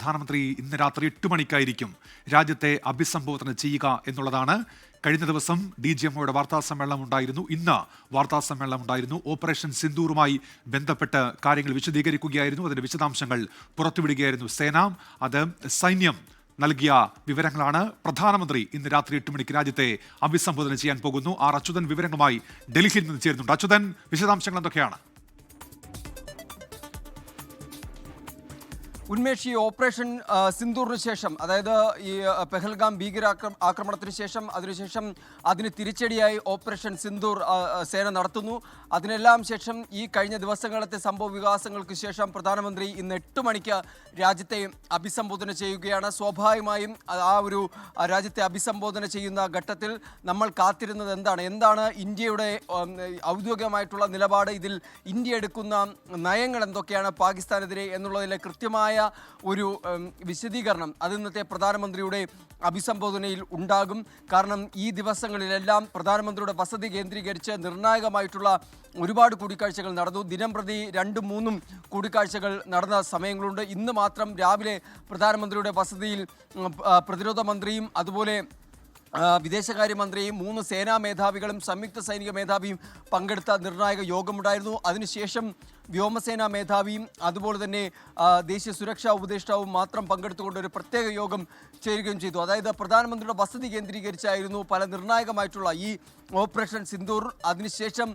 പ്രധാനമന്ത്രി ഇന്ന് രാത്രി 8 മണിക്കായിരിക്കും രാജ്യത്തെ അഭിസംബോധന ചെയ്യുക എന്നുള്ളതാണ്. കഴിഞ്ഞ ദിവസം DGMOയുടെ വാർത്താ സമ്മേളനം ഉണ്ടായിരുന്നു. ഇന്ന് വാർത്താ സമ്മേളനം ഉണ്ടായിരുന്നു. ഓപ്പറേഷൻ സിന്ദൂറുമായി ബന്ധപ്പെട്ട് കാര്യങ്ങൾ വിശദീകരിക്കുകയായിരുന്നു. അതിന്റെ വിശദാംശങ്ങൾ പുറത്തുവിടുകയായിരുന്നു സേന. അത് സൈന്യം നൽകിയ വിവരങ്ങളാണ്. പ്രധാനമന്ത്രി ഇന്ന് രാത്രി 8 മണിക്ക് രാജ്യത്തെ അഭിസംബോധന ചെയ്യാൻ പോകുന്നു. അച്യുതൻ വിവരങ്ങളുമായി ഡൽഹിയിൽ നിന്ന് ചേരുന്നുണ്ട്. അച്യുതൻ, വിശദാംശങ്ങൾ എന്തൊക്കെയാണ്? ഉന്മേഷ്, ഈ ഓപ്പറേഷൻ സിന്ദൂറിന് ശേഷം, അതായത് ഈ പെഹൽഗാം ആക്രമണത്തിന് ശേഷം അതിനുശേഷം അതിന് തിരിച്ചടിയായി ഓപ്പറേഷൻ സിന്ദൂർ സേന നടത്തുന്നു. അതിനെല്ലാം ശേഷം ഈ കഴിഞ്ഞ ദിവസങ്ങളത്തെ സംഭവ വികാസങ്ങൾക്ക് ശേഷം പ്രധാനമന്ത്രി ഇന്ന് 8 മണിക്ക് രാജ്യത്തെ അഭിസംബോധന ചെയ്യുകയാണ്. സ്വാഭാവികമായും ആ ഒരു രാജ്യത്തെ അഭിസംബോധന ചെയ്യുന്ന ഘട്ടത്തിൽ നമ്മൾ കാത്തിരുന്നത് എന്താണ് ഇന്ത്യയുടെ ഔദ്യോഗികമായിട്ടുള്ള നിലപാട്, ഇതിൽ ഇന്ത്യ എടുക്കുന്ന നയങ്ങൾ എന്തൊക്കെയാണ് പാകിസ്ഥാനെതിരെ എന്നുള്ളതിലെ കൃത്യമായ ഒരു വിശദീകരണം അത് ഇന്നത്തെ പ്രധാനമന്ത്രിയുടെ അഭിസംബോധനയിൽ ഉണ്ടാകും. കാരണം ഈ ദിവസങ്ങളിലെല്ലാം പ്രധാനമന്ത്രിയുടെ വസതി കേന്ദ്രീകരിച്ച് നിർണായകമായിട്ടുള്ള ഒരുപാട് കൂടിക്കാഴ്ചകൾ നടന്നു. ദിനം പ്രതി 2-3 കൂടിക്കാഴ്ചകൾ നടന്ന സമയങ്ങളുണ്ട്. ഇന്ന് മാത്രം രാവിലെ പ്രധാനമന്ത്രിയുടെ വസതിയിൽ പ്രതിരോധ മന്ത്രിയും അതുപോലെ വിദേശകാര്യമന്ത്രിയും 3 സേനാ മേധാവികളും സംയുക്ത സൈനിക മേധാവിയും പങ്കെടുത്ത നിർണായക യോഗമുണ്ടായിരുന്നു. അതിനുശേഷം വ്യോമസേനാ മേധാവിയും അതുപോലെ തന്നെ ദേശീയ സുരക്ഷാ ഉപദേഷ്ടാവും മാത്രം പങ്കെടുത്തുകൊണ്ട് ഒരു പ്രത്യേക യോഗം ചേരുകയും ചെയ്തു. അതായത് പ്രധാനമന്ത്രിയുടെ വസതി കേന്ദ്രീകരിച്ചായിരുന്നു പല നിർണായകമായിട്ടുള്ള ഈ ഓപ്പറേഷൻ സിന്ദൂർ, അതിനുശേഷം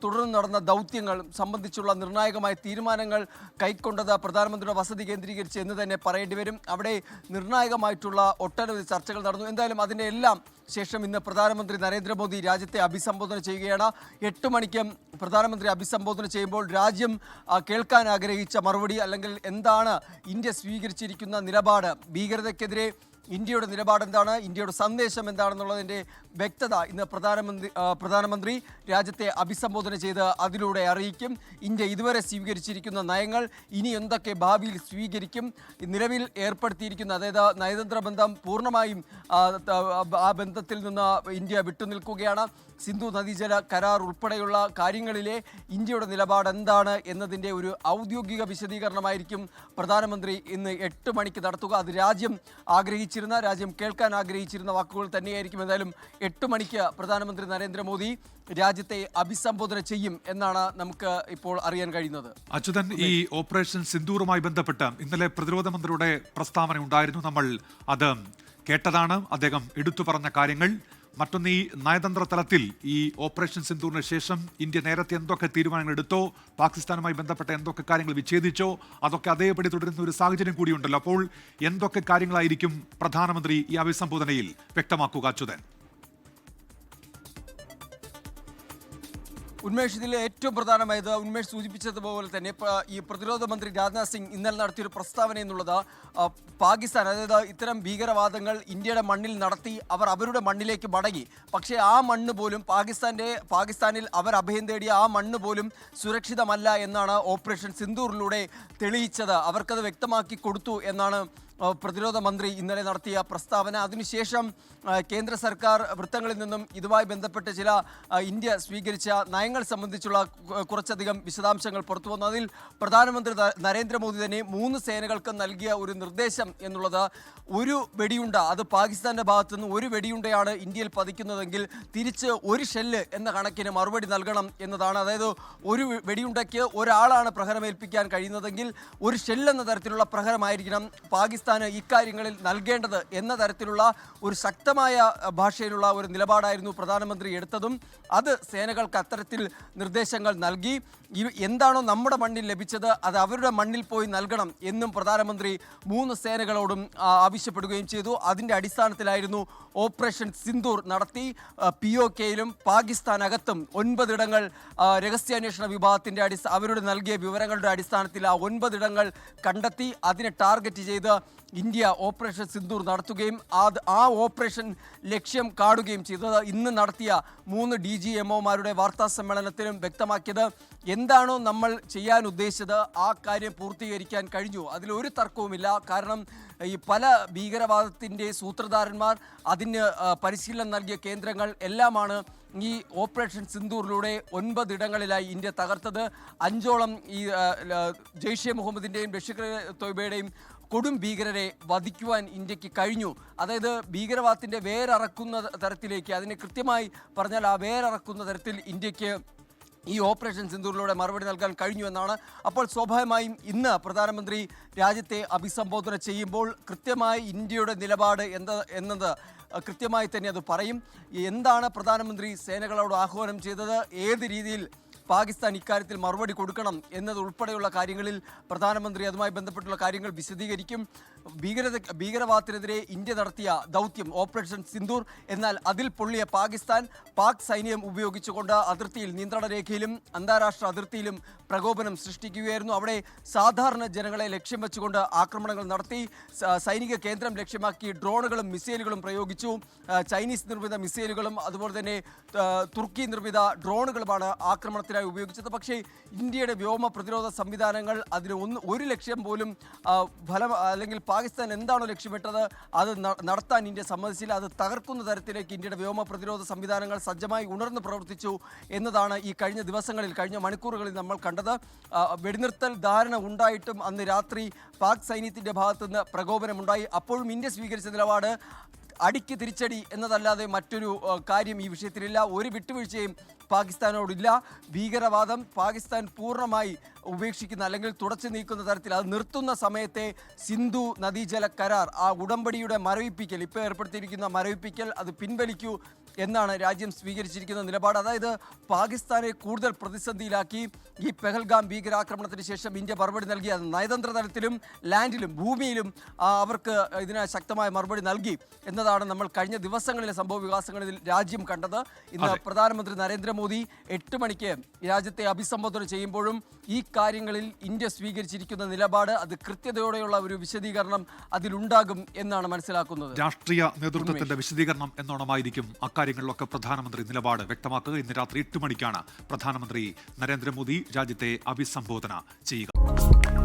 തുടർന്ന് നടന്ന ദൗത്യങ്ങൾ സംബന്ധിച്ചുള്ള നിർണായകമായ തീരുമാനങ്ങൾ കൈക്കൊണ്ടത് പ്രധാനമന്ത്രിയുടെ വസതി കേന്ദ്രീകരിച്ച് എന്ന് തന്നെ പറയേണ്ടി വരും. അവിടെ നിർണായകമായിട്ടുള്ള ഒട്ടനവധി ചർച്ചകൾ നടന്നു. എന്തായാലും അതിൻ്റെ എല്ലാം ശേഷം ഇന്ന് പ്രധാനമന്ത്രി നരേന്ദ്രമോദി രാജ്യത്തെ അഭിസംബോധന ചെയ്യുകയാണ്. 8 മണിക്ക് പ്രധാനമന്ത്രി അഭിസംബോധന ചെയ്യുമ്പോൾ രാജ്യം കേൾക്കാൻ ആഗ്രഹിച്ച മറുപടി, അല്ലെങ്കിൽ എന്താണ് ഇന്ത്യ സ്വീകരിച്ചിരിക്കുന്ന നിലപാട്, ഭീകരതയ്ക്കെതിരെ ഇന്ത്യയുടെ നിലപാട് എന്താണ്, ഇന്ത്യയുടെ സന്ദേശം എന്താണെന്നുള്ളതിൻ്റെ വ്യക്തത ഇന്ന് പ്രധാനമന്ത്രി രാജ്യത്തെ അഭിസംബോധന ചെയ്ത് അതിലൂടെ അറിയിക്കും. ഇന്ത്യ ഇതുവരെ സ്വീകരിച്ചിരിക്കുന്ന നയങ്ങൾ, ഇനി എന്തൊക്കെ ഭാവിയിൽ സ്വീകരിക്കും, നിലവിൽ ഏർപ്പെടുത്തിയിരിക്കുന്ന, അതായത് നയതന്ത്ര ബന്ധം പൂർണ്ണമായും ആ ബന്ധത്തിൽ നിന്ന് ഇന്ത്യ വിട്ടുനിൽക്കുകയാണ്. സിന്ധു നദീജല കരാർ ഉൾപ്പെടെയുള്ള കാര്യങ്ങളിലെ ഇന്ത്യയുടെ നിലപാട് എന്താണ് എന്നതിൻ്റെ ഒരു ഔദ്യോഗിക വിശദീകരണമായിരിക്കും പ്രധാനമന്ത്രി ഇന്ന് 8 മണിക്ക് നടത്തുക. അത് രാജ്യം കേൾക്കാൻ ആഗ്രഹിച്ചിരുന്ന വാക്കുകൾ തന്നെയായിരിക്കും. എന്തായാലും 8 മണിക്ക് പ്രധാനമന്ത്രി നരേന്ദ്രമോദി രാജ്യത്തെ അഭിസംബോധന ചെയ്യും എന്നാണ് നമുക്ക് ഇപ്പോൾ അറിയാൻ കഴിയുന്നത്. അച്യുതൻ, ഈ ഓപ്പറേഷൻ സിന്ദൂറുമായി ബന്ധപ്പെട്ട് ഇന്നലെ പ്രതിരോധ മന്ത്രിയുടെ പ്രസ്താവന ഉണ്ടായിരുന്നു. നമ്മൾ അത് കേട്ടതാണ്. അദ്ദേഹം എടുത്തു പറഞ്ഞ കാര്യങ്ങൾ. മറ്റൊന്ന്, ഈ നയതന്ത്ര തലത്തിൽ ഈ ഓപ്പറേഷൻ സിന്ദൂറിന് ശേഷം ഇന്ത്യ നേരത്തെ എന്തൊക്കെ തീരുമാനങ്ങൾ എടുത്തോ, പാകിസ്ഥാനുമായി ബന്ധപ്പെട്ട എന്തൊക്കെ കാര്യങ്ങൾ വിച്ഛേദിച്ചോ, അതൊക്കെ അതേപടി തുടരുന്ന ഒരു സാഹചര്യം കൂടിയുണ്ടല്ലോ. അപ്പോൾ എന്തൊക്കെ കാര്യങ്ങളായിരിക്കും പ്രധാനമന്ത്രി ഈ അഭിസംബോധനയിൽ വ്യക്തമാക്കുക അച്യുതൻ? ഉന്മേഷ്, ഇതിൽ ഏറ്റവും പ്രധാനമായത് ഉന്മേഷ് സൂചിപ്പിച്ചതുപോലെ തന്നെ ഈ പ്രതിരോധ മന്ത്രി രാജ്നാഥ് സിംഗ് ഇന്നലെ നടത്തിയൊരു പ്രസ്താവന എന്നുള്ളത്, പാകിസ്ഥാൻ, അതായത് ഇത്തരം ഭീകരവാദങ്ങൾ ഇന്ത്യയുടെ മണ്ണിൽ നടത്തി അവരുടെ മണ്ണിലേക്ക് മടങ്ങി. പക്ഷേ ആ മണ്ണ് പോലും പാകിസ്ഥാനിൽ അവർ അഭയം തേടിയ ആ മണ്ണ് പോലും സുരക്ഷിതമല്ല എന്നാണ് ഓപ്പറേഷൻ സിന്ദൂറിലൂടെ തെളിയിച്ചത്. അവർക്കത് വ്യക്തമാക്കി കൊടുത്തു എന്നാണ് പ്രതിരോധ മന്ത്രി ഇന്നലെ നടത്തിയ പ്രസ്താവന. അതിനുശേഷം കേന്ദ്ര സർക്കാർ വൃത്തങ്ങളിൽ നിന്നും ഇതുമായി ബന്ധപ്പെട്ട് ചില ഇന്ത്യ സ്വീകരിച്ച നയങ്ങൾ സംബന്ധിച്ചുള്ള കുറച്ചധികം വിശദാംശങ്ങൾ പുറത്തു വന്നു. അതിൽ പ്രധാനമന്ത്രി നരേന്ദ്രമോദി തന്നെ 3 സേനകൾക്ക് നൽകിയ ഒരു നിർദ്ദേശം എന്നുള്ളത്, ഒരു വെടിയുണ്ട, അത് പാകിസ്ഥാന്റെ ഭാഗത്തു നിന്ന് ഒരു വെടിയുണ്ടയാണ് ഇന്ത്യയിൽ പതിക്കുന്നതെങ്കിൽ തിരിച്ച് 1 ഷെല്ല് എന്ന കണക്കിന് മറുപടി നൽകണം എന്നതാണ്. അതായത് ഒരു വെടിയുണ്ടയ്ക്ക് ഒരാളാണ് പ്രഹരമേൽപ്പിക്കാൻ കഴിയുന്നതെങ്കിൽ 1 ഷെല്ല് എന്ന തരത്തിലുള്ള പ്രഹരമായിരിക്കണം പാകിസ്ഥാൻ ഇക്കാര്യങ്ങളിൽ നൽകേണ്ടത് എന്ന തരത്തിലുള്ള ഒരു ശക്തമായ ഭാഷയിലുള്ള ഒരു നിലപാടായിരുന്നു പ്രധാനമന്ത്രി എടുത്തതും. അത് സേനകൾക്ക് അത്തരത്തിൽ നിർദ്ദേശങ്ങൾ നൽകി. എന്താണോ നമ്മുടെ മണ്ണിൽ ലഭിച്ചത് അത് അവരുടെ മണ്ണിൽ പോയി നൽകണം എന്നും പ്രധാനമന്ത്രി 3 സേനകളോടും ആവശ്യപ്പെടുകയും ചെയ്തു. അതിൻ്റെ അടിസ്ഥാനത്തിലായിരുന്നു ഓപ്പറേഷൻ സിന്ദൂർ നടത്തി POKയിലും പാകിസ്ഥാനകത്തും 9 ഇടങ്ങൾ രഹസ്യാന്വേഷണ വിഭാഗത്തിൻ്റെ അവരുടെ നൽകിയ വിവരങ്ങളുടെ അടിസ്ഥാനത്തിൽ ആ 9 ഇടങ്ങൾ കണ്ടെത്തി അതിനെ ടാർഗറ്റ് ചെയ്ത് ഇന്ത്യ ഓപ്പറേഷൻ സിന്ദൂർ നടത്തുകയും ആ ഓപ്പറേഷൻ ലക്ഷ്യം കാണുകയും ചെയ്തത് ഇന്ന് നടത്തിയ 3 DGMOമാരുടെ വാർത്താ സമ്മേളനത്തിലും വ്യക്തമാക്കിയത്, എന്താണോ നമ്മൾ ചെയ്യാൻ ഉദ്ദേശിച്ചത് ആ കാര്യം പൂർത്തീകരിക്കാൻ കഴിഞ്ഞു. അതിലൊരു തർക്കവുമില്ല. കാരണം ഈ പല ഭീകരവാദത്തിൻ്റെ സൂത്രധാരന്മാർ, അതിന് പരിശീലനം നൽകിയ കേന്ദ്രങ്ങൾ എല്ലാമാണ് ഈ ഓപ്പറേഷൻ സിന്ദൂറിലൂടെ 9 ഇടങ്ങളിലായി ഇന്ത്യ തകർത്തത്. 5ഓളം ഈ ജെയ്ഷെ മുഹമ്മദിൻ്റെയും ബഷീർ തൊയ്ബയുടെയും കൊടും ഭീകരരെ വധിക്കുവാൻ ഇന്ത്യക്ക് കഴിഞ്ഞു. അതായത് ഭീകരവാദത്തിൻ്റെ വേരറക്കുന്ന തരത്തിലേക്ക്, അതിനെ കൃത്യമായി പറഞ്ഞാൽ ആ വേരറക്കുന്ന തരത്തിൽ ഇന്ത്യക്ക് ഈ ഓപ്പറേഷൻ സിന്ദൂറിലൂടെ മറുപടി നൽകാൻ കഴിഞ്ഞു എന്നാണ്. അപ്പോൾ സ്വാഭാവികമായും ഇന്ന് പ്രധാനമന്ത്രി രാജ്യത്തെ അഭിസംബോധന ചെയ്യുമ്പോൾ കൃത്യമായി ഇന്ത്യയുടെ നിലപാട് എന്നത് കൃത്യമായി തന്നെ അത് പറയും. എന്താണ് പ്രധാനമന്ത്രി സേനകളോട് ആഹ്വാനം ചെയ്തത്, ഏത് രീതിയിൽ പാകിസ്ഥാൻ ഇക്കാര്യത്തിൽ മറുപടി കൊടുക്കണം എന്നതുൾപ്പെടെയുള്ള കാര്യങ്ങളിൽ പ്രധാനമന്ത്രി അതുമായി ബന്ധപ്പെട്ടുള്ള കാര്യങ്ങൾ വിശദീകരിക്കും. ഭീകരവാദത്തിനെതിരെ ഇന്ത്യ നടത്തിയ ദൗത്യം ഓപ്പറേഷൻ സിന്ദൂർ, എന്നാൽ അതിൽ പൊള്ളിയ പാക് സൈന്യം ഉപയോഗിച്ചുകൊണ്ട് അതിർത്തിയിൽ, നിയന്ത്രണ രേഖയിലും അന്താരാഷ്ട്ര അതിർത്തിയിലും പ്രകോപനം സൃഷ്ടിക്കുകയായിരുന്നു. അവിടെ സാധാരണ ജനങ്ങളെ ലക്ഷ്യം വെച്ചുകൊണ്ട് ആക്രമണങ്ങൾ നടത്തി. സൈനിക കേന്ദ്രം ലക്ഷ്യമാക്കി ഡ്രോണുകളും മിസൈലുകളും പ്രയോഗിച്ചു. ചൈനീസ് നിർമ്മിത മിസൈലുകളും അതുപോലെ തന്നെ തുർക്കി നിർമ്മിത ഡ്രോണുകളുമാണ് ആക്രമണത്തിനായി ഉപയോഗിച്ചത്. പക്ഷേ ഇന്ത്യയുടെ വ്യോമ പ്രതിരോധ സംവിധാനങ്ങൾ അതിന് ഒരു ലക്ഷ്യം പോലും അല്ലെങ്കിൽ പാകിസ്ഥാൻ എന്താണോ ലക്ഷ്യമിട്ടത് അത് നടത്താൻ ഇന്ത്യ സമ്മതിച്ചില്ല. അത് തകർക്കുന്ന തരത്തിലേക്ക് ഇന്ത്യയുടെ വ്യോമ പ്രതിരോധ സംവിധാനങ്ങൾ സജ്ജമായി ഉണർന്ന് പ്രവർത്തിച്ചു എന്നതാണ് ഈ കഴിഞ്ഞ ദിവസങ്ങളിൽ, കഴിഞ്ഞ മണിക്കൂറുകളിൽ നമ്മൾ കണ്ടത്. വെടിനിർത്തൽ ധാരണ ഉണ്ടായിട്ടും അന്ന് രാത്രി പാക് സൈന്യത്തിൻ്റെ ഭാഗത്തുനിന്ന് പ്രകോപനമുണ്ടായി. അപ്പോഴും ഇന്ത്യ സ്വീകരിച്ച നിലപാട് അടിക്ക് തിരിച്ചടി എന്നതല്ലാതെ മറ്റൊരു കാര്യം ഈ വിഷയത്തിലില്ല. ഒരു വിട്ടുവീഴ്ചയും പാകിസ്ഥാനോടില്ല. ഭീകരവാദം പാകിസ്ഥാൻ പൂർണ്ണമായി ഉപേക്ഷിക്കുന്ന അല്ലെങ്കിൽ തുടച്ചു നീക്കുന്ന തരത്തിൽ അത് നിർത്തുന്ന സമയത്തെ സിന്ധു നദീജല കരാർ, ആ ഉടമ്പടിയുടെ മരവിപ്പിക്കൽ, ഇപ്പോൾ ഏർപ്പെടുത്തിയിരിക്കുന്ന മരവിപ്പിക്കൽ അത് പിൻവലിക്കൂ എന്നാണ് രാജ്യം സ്വീകരിച്ചിരിക്കുന്ന നിലപാട്. അതായത് പാകിസ്ഥാനെ കൂടുതൽ പ്രതിസന്ധിയിലാക്കി ഈ പെഹൽഗാം ഭീകരാക്രമണത്തിന് ശേഷം ഇന്ത്യ മറുപടി നൽകി. അത് നയതന്ത്ര തലത്തിലും ലാൻഡിലും ഭൂമിയിലും അവർക്ക് ഇതിന് ശക്തമായ മറുപടി നൽകി എന്നതാണ് നമ്മൾ കഴിഞ്ഞ ദിവസങ്ങളിലെ സംഭവ വികാസങ്ങളിൽ രാജ്യം കണ്ടത്. ഇന്ന് പ്രധാനമന്ത്രി നരേന്ദ്രമോദി 8 മണിക്ക് രാജ്യത്തെ അഭിസംബോധന ചെയ്യുമ്പോഴും ഈ കാര്യങ്ങളിൽ ഇന്ത്യ സ്വീകരിച്ചിരിക്കുന്ന നിലപാട് അത് കൃത്യതയോടെയുള്ള ഒരു വിശദീകരണം അതിലുണ്ടാകും എന്നാണ് മനസ്സിലാക്കുന്നത്. രാഷ്ട്രീയ നേതൃത്വത്തിന്റെ വിശദീകരണം എന്നോണമായിരിക്കും അക്കാര്യങ്ങളിലൊക്കെ പ്രധാനമന്ത്രി നിലപാട് വ്യക്തമാക്കുക. ഇന്ന് രാത്രി 8 മണിക്കാണ് പ്രധാനമന്ത്രി നരേന്ദ്രമോദി രാജ്യത്തെ അഭിസംബോധന ചെയ്യുക.